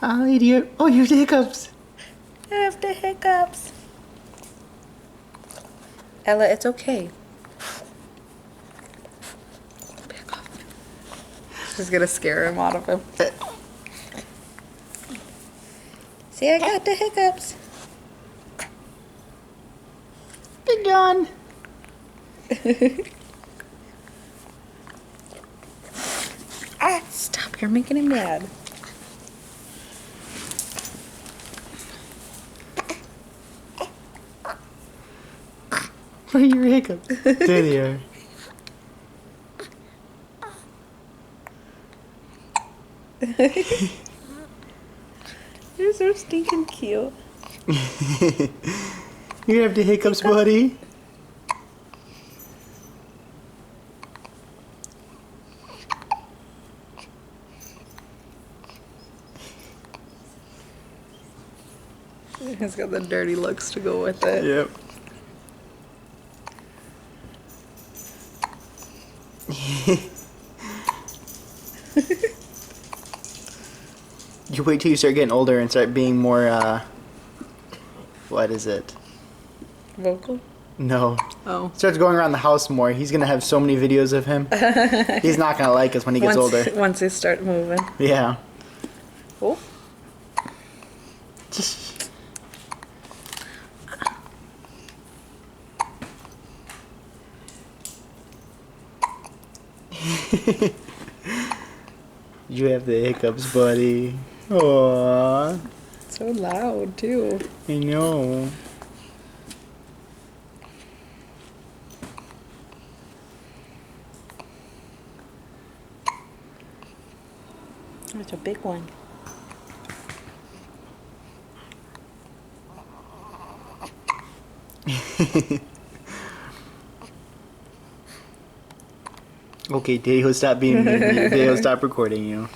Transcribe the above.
Ollie, oh, you have the hiccups. I have the hiccups. Ella, it's okay. Back off. She's gonna scare him out of him. See, I got the hiccups. Big John. Ah, stop, you're making him mad. Where are your hiccups? There they are. You're so stinking cute. You have the hiccups, buddy. He's got the dirty looks to go with it. Yep. You wait till you start getting older and start being more, what is it? Vocal? No. Oh. Starts going around the house more. He's gonna have so many videos of him. He's not gonna like us when he gets older. Once they start moving. Yeah. Oh. You have the hiccups, buddy. Aww. So loud, too. I know. It's a big one. Okay, Dale, stop being mean. Dale, stop recording you.